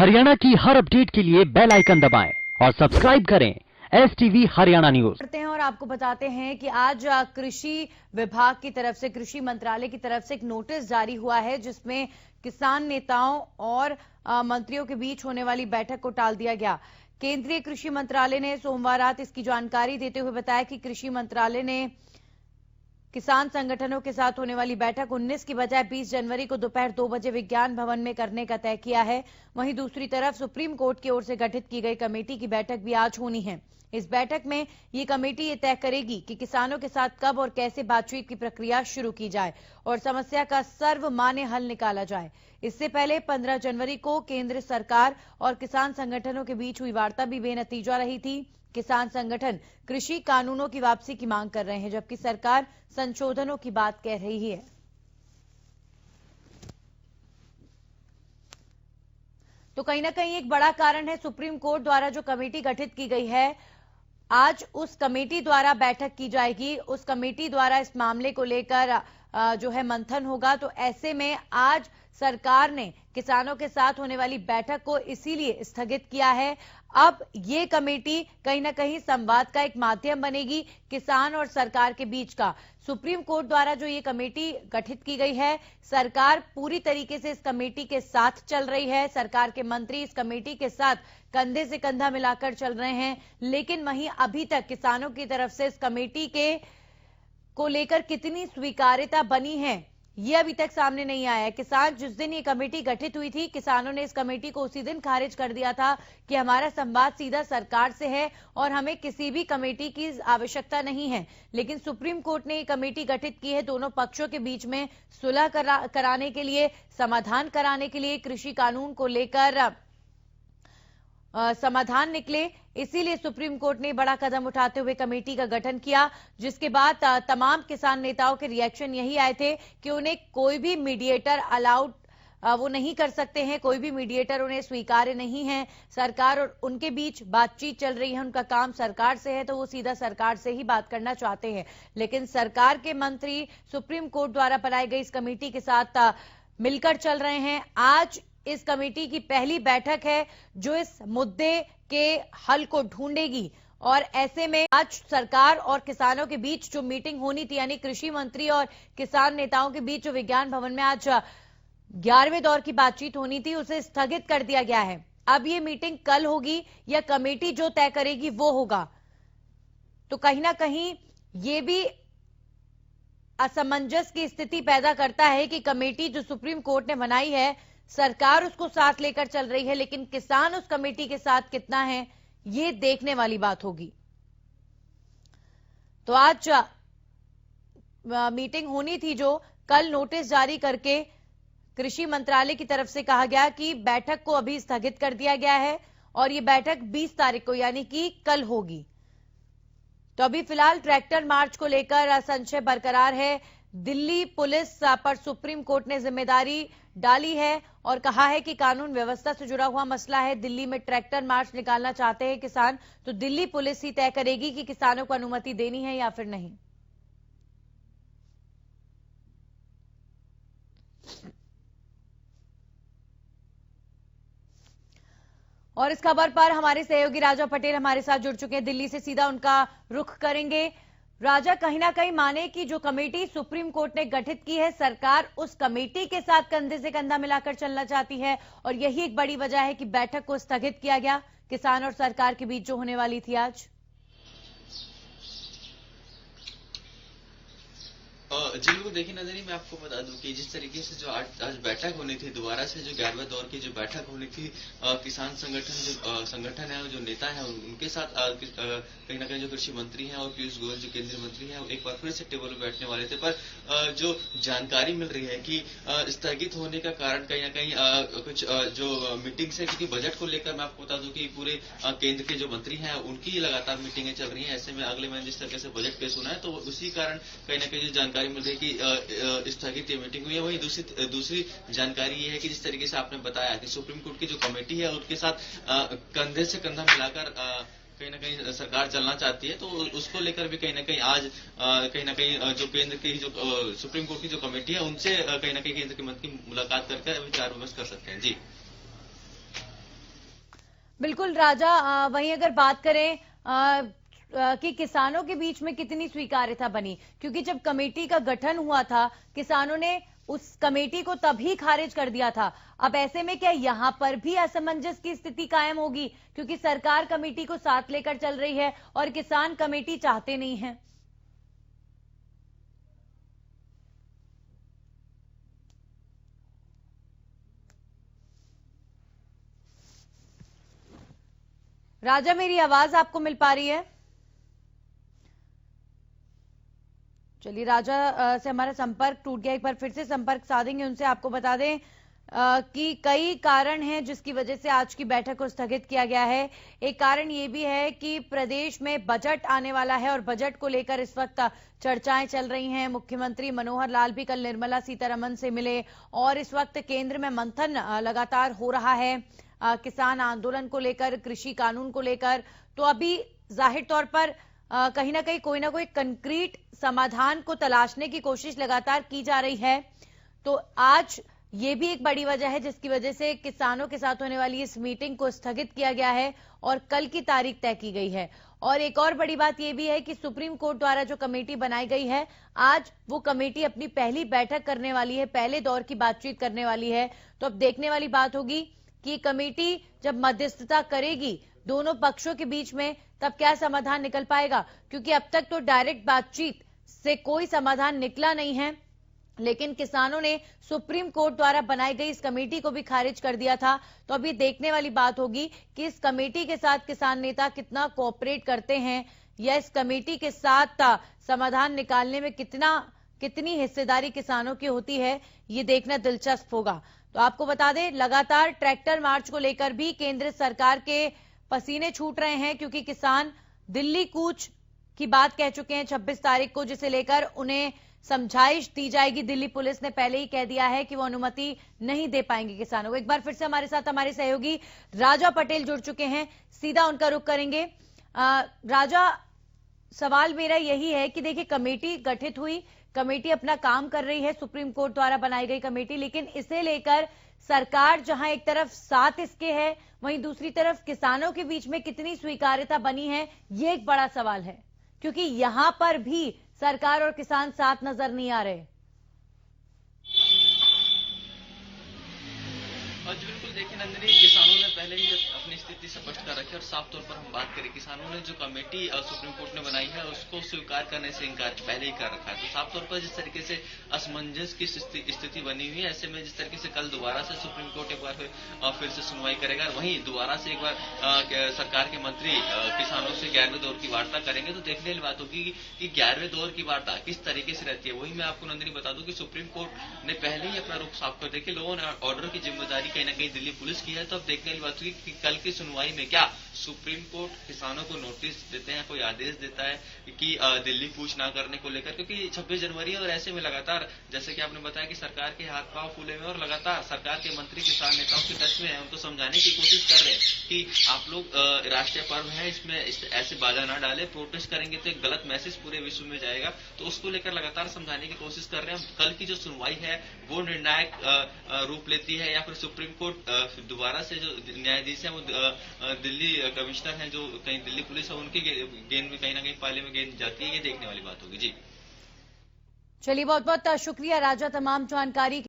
हरियाणा की हर अपडेट के लिए बेल आइकन दबाएं और सब्सक्राइब करें STV हरियाणा न्यूज। करते हैं और आपको बताते हैं कि आज कृषि विभाग की तरफ से, कृषि मंत्रालय की तरफ से एक नोटिस जारी हुआ है जिसमें किसान नेताओं और मंत्रियों के बीच होने वाली बैठक को टाल दिया गया। केंद्रीय कृषि मंत्रालय ने सोमवार रात इसकी जानकारी देते हुए बताया कि कृषि मंत्रालय ने किसान संगठनों के साथ होने वाली बैठक 19 की बजाय 20 जनवरी को दोपहर 2 बजे विज्ञान भवन में करने का तय किया है। वहीं दूसरी तरफ सुप्रीम कोर्ट की ओर से गठित की गई कमेटी की बैठक भी आज होनी है। इस बैठक में ये कमेटी ये तय करेगी कि किसानों के साथ कब और कैसे बातचीत की प्रक्रिया शुरू की जाए और समस्या का सर्वमान्य हल निकाला जाए। इससे पहले 15 जनवरी को केंद्र सरकार और किसान संगठनों के बीच हुई वार्ता भी बेनतीजा रही थी। किसान संगठन कृषि कानूनों की वापसी की मांग कर रहे हैं, जबकि सरकार संशोधनों की बात कह रही है। तो कहीं ना कहीं एक बड़ा कारण है सुप्रीम कोर्ट द्वारा जो कमेटी गठित की गई है, आज उस कमेटी द्वारा बैठक की जाएगी। उस कमेटी द्वारा इस मामले को लेकर जो है मंथन होगा। तो ऐसे में आज सरकार ने किसानों के साथ होने वाली बैठक को इसीलिए स्थगित किया है। अब ये कमेटी कहीं ना कहीं संवाद का एक माध्यम बनेगी किसान और सरकार के बीच का। सुप्रीम कोर्ट द्वारा जो ये कमेटी गठित की गई है, सरकार पूरी तरीके से इस कमेटी के साथ चल रही है। सरकार के मंत्री इस कमेटी के साथ कंधे से कंधा मिलाकर चल रहे हैं, लेकिन वहीं अभी तक किसानों की तरफ से इस कमेटी को लेकर कितनी स्वीकार्यता बनी है, ये अभी तक सामने नहीं आया है। किसान, जिस दिन ये कमेटी गठित हुई थी, किसानों ने इस कमेटी को उसी दिन खारिज कर दिया था कि हमारा संवाद सीधा सरकार से है और हमें किसी भी कमेटी की आवश्यकता नहीं है। लेकिन सुप्रीम कोर्ट ने ये कमेटी गठित की है दोनों पक्षों के बीच में सुलह कराने के लिए, समाधान कराने के लिए, कृषि कानून को लेकर समाधान निकले। इसीलिए सुप्रीम कोर्ट ने बड़ा कदम उठाते हुए कमेटी का गठन किया, जिसके बाद तमाम किसान नेताओं के रिएक्शन यही आए थे कि उन्हें कोई भी मीडिएटर अलाउड वो नहीं कर सकते हैं, कोई भी मीडिएटर उन्हें स्वीकार्य नहीं है। सरकार और उनके बीच बातचीत चल रही है, उनका काम सरकार से है तो वो सीधा सरकार से ही बात करना चाहते हैं। लेकिन सरकार के मंत्री सुप्रीम कोर्ट द्वारा बनाई गई इस कमेटी के साथ मिलकर चल रहे हैं। आज इस कमेटी की पहली बैठक है जो इस मुद्दे के हल को ढूंढेगी और ऐसे में आज सरकार और किसानों के बीच जो मीटिंग होनी थी, यानी कृषि मंत्री और किसान नेताओं के बीच जो विज्ञान भवन में आज 11वें दौर की बातचीत होनी थी, उसे स्थगित कर दिया गया है। अब ये मीटिंग कल होगी या कमेटी जो तय करेगी वो होगा। तो कहीं ना कहीं ये भी असमंजस की स्थिति पैदा करता है कि कमेटी जो सुप्रीम कोर्ट ने बनाई है, सरकार उसको साथ लेकर चल रही है, लेकिन किसान उस कमेटी के साथ कितना है ये देखने वाली बात होगी। तो आज मीटिंग होनी थी जो कल नोटिस जारी करके कृषि मंत्रालय की तरफ से कहा गया कि बैठक को अभी स्थगित कर दिया गया है और ये बैठक 20 तारीख को यानी कि कल होगी। तो अभी फिलहाल ट्रैक्टर मार्च को लेकर संशय बरकरार है। दिल्ली पुलिस पर सुप्रीम कोर्ट ने जिम्मेदारी डाली है और कहा है कि कानून व्यवस्था से जुड़ा हुआ मसला है। दिल्ली में ट्रैक्टर मार्च निकालना चाहते हैं किसान, तो दिल्ली पुलिस ही तय करेगी कि किसानों को अनुमति देनी है या फिर नहीं। और इस खबर पर हमारे सहयोगी राजा पटेल हमारे साथ जुड़ चुके हैं दिल्ली से, सीधा उनका रुख करेंगे। राजा, कहीं ना कहीं माने कि जो कमेटी सुप्रीम कोर्ट ने गठित की है, सरकार उस कमेटी के साथ कंधे से कंधा मिलाकर चलना चाहती है और यही एक बड़ी वजह है कि बैठक को स्थगित किया गया किसान और सरकार के बीच जो होने वाली थी आज। जी बिल्कुल, देखिए नजरी मैं आपको बता दूं कि जिस तरीके से जो आज बैठक होनी थी, दोबारा से जो 11वें दौर की जो बैठक होनी थी, किसान संगठन है, जो नेता है उनके साथ कहीं ना कहीं जो कृषि मंत्री हैं और पीयूष गोयल जो केंद्रीय मंत्री हैं, एक बार फिर से टेबल पर बैठने वाले थे। पर जो जानकारी मिल रही है कि स्थगित होने का कारण कहीं ना कहीं कुछ जो मीटिंग्स है, क्योंकि बजट को लेकर मैं आपको बता दूं कि पूरे केंद्र के जो मंत्री हैं उनकी लगातार मीटिंगें चल रही हैं। ऐसे में अगले महीने जिस तरीके से बजट पेश होना है, तो उसी कारण कहीं ना कहीं जो जानकारी मिल रही है कि स्थगित मीटिंग हुई है। वही दूसरी जानकारी ये है कि जिस तरीके से आपने बताया कि सुप्रीम कोर्ट की जो कमेटी है उनके साथ कंधे से कंधा मिलाकर कहीं ना कहीं सरकार चलना चाहती है, तो उसको लेकर भी कहीं ना कहीं आज कहीं ना कहीं जो केंद्र की जो सुप्रीम कोर्ट की जो कमेटी है उनसे कहीं ना कहीं केंद्र के मंत्री मुलाकात करके विचार विमर्श कर सकते हैं। जी बिल्कुल राजा, वहीं अगर बात करें कि किसानों के बीच में कितनी स्वीकार्यता बनी, क्योंकि जब कमेटी का गठन हुआ था किसानों ने उस कमेटी को तभी खारिज कर दिया था। अब ऐसे में क्या यहां पर भी असमंजस की स्थिति कायम होगी, क्योंकि सरकार कमेटी को साथ लेकर चल रही है और किसान कमेटी चाहते नहीं है? राजा, मेरी आवाज आपको मिल पा रही है? चलिए, राजा से हमारा संपर्क टूट गया, एक बार फिर से संपर्क साधेंगे उनसे। आपको बता दें कि कई कारण हैं जिसकी वजह से आज की बैठक को स्थगित किया गया है। एक कारण ये भी है कि प्रदेश में बजट आने वाला है और बजट को लेकर इस वक्त चर्चाएं चल रही हैं। मुख्यमंत्री मनोहर लाल भी कल निर्मला सीतारमण से मिले और इस वक्त केंद्र में मंथन लगातार हो रहा है किसान आंदोलन को लेकर, कृषि कानून को लेकर। तो अभी जाहिर तौर पर कहीं ना कहीं कोई ना कोई कंक्रीट समाधान को तलाशने की कोशिश लगातार की जा रही है। तो आज ये भी एक बड़ी वजह है जिसकी वजह से किसानों के साथ होने वाली इस मीटिंग को स्थगित किया गया है और कल की तारीख तय की गई है। और एक और बड़ी बात यह भी है कि सुप्रीम कोर्ट द्वारा जो कमेटी बनाई गई है, आज वो कमेटी अपनी पहली बैठक करने वाली है, पहले दौर की बातचीत करने वाली है। तो अब देखने वाली बात होगी कि कमेटी जब मध्यस्थता करेगी दोनों पक्षों के बीच में, तब क्या समाधान निकल पाएगा, क्योंकि अब तक तो डायरेक्ट बातचीत से कोई समाधान निकला नहीं है। लेकिन किसानों ने सुप्रीम कोर्ट द्वारा बनाई गई इस कमेटी को भी खारिज कर दिया था। तो अभी देखने वाली बात होगी कि इस कमेटी के साथ किसान नेता कितना कोऑपरेट करते हैं या इस कमेटी के साथ समाधान निकालने में कितनी हिस्सेदारी किसानों की होती है, ये देखना दिलचस्प होगा। तो आपको बता दें, लगातार ट्रैक्टर मार्च को लेकर भी केंद्र सरकार के पसीने छूट रहे हैं, क्योंकि किसान दिल्ली कूच की बात कह चुके हैं 26 तारीख को, जिसे लेकर उन्हें समझाइश दी जाएगी। दिल्ली पुलिस ने पहले ही कह दिया है कि वो अनुमति नहीं दे पाएंगे किसानों को। एक बार फिर से हमारे साथ हमारे सहयोगी राजा पटेल जुड़ चुके हैं, सीधा उनका रुख करेंगे। राजा, सवाल मेरा यही है कि देखिए, कमेटी गठित हुई, कमेटी अपना काम कर रही है, सुप्रीम कोर्ट द्वारा बनाई गई कमेटी, लेकिन इसे लेकर सरकार जहां एक तरफ साथ इसके है, वहीं दूसरी तरफ किसानों के बीच में कितनी स्वीकार्यता बनी है, ये एक बड़ा सवाल है, क्योंकि यहां पर भी सरकार और किसान साथ नजर नहीं आ रहे। जी बिल्कुल, देखिए नंदिनी, किसानों ने पहले ही अपनी स्थिति स्पष्ट कर रखी है और साफ तौर पर हम बात करें, किसानों ने जो कमेटी सुप्रीम कोर्ट ने बनाई है उसको स्वीकार करने से इनकार पहले ही कर रखा है। तो साफ तौर पर जिस तरीके से असमंजस की स्थिति बनी हुई है, ऐसे में जिस तरीके से कल दोबारा से सुप्रीम कोर्ट एक बार फिर से सुनवाई करेगा, वहीं दोबारा से एक बार सरकार के मंत्री किसानों से 11वें दौर की वार्ता करेंगे, तो देखने वाली बात होगी कि 11वें दौर की वार्ता किस तरीके से रहती है। वही मैं आपको नंदिनी बता दूं कि सुप्रीम कोर्ट ने पहले ही अपना रुख साफ कर दिया कि लॉ एंड ऑर्डर की जिम्मेदारी कहीं ना कहीं दिल्ली पुलिस की है। तो अब देखने वाली बात होगी कि कल की सुनवाई में क्या सुप्रीम कोर्ट किसानों को नोटिस देते हैं, कोई आदेश देता है कि दिल्ली कूच ना करने को लेकर, क्योंकि 26 जनवरी है और ऐसे में लगातार, जैसे कि आपने बताया कि सरकार के हाथ पांव फूले हुए और लगातार सरकार के मंत्री किसान नेताओं के टच में है, उनको समझाने की कोशिश कर रहे हैं कि आप लोग राष्ट्रीय पर्व है, इसमें ऐसे बाधा ना डाले, प्रोटेस्ट करेंगे तो एक गलत मैसेज पूरे विश्व में जाएगा। तो उसको लेकर लगातार समझाने की कोशिश कर रहे हैं। कल की जो सुनवाई है वो निर्णायक रूप लेती है या फिर सुप्रीम कोर्ट दोबारा से जो न्यायाधीश है वो दिल्ली कमिश्नर हैं, जो कहीं दिल्ली पुलिस है, उनकी गेंद में कहीं ना कहीं पाले में गेंद जाती है, ये देखने वाली बात होगी। जी चलिए, बहुत बहुत शुक्रिया राजा तमाम जानकारी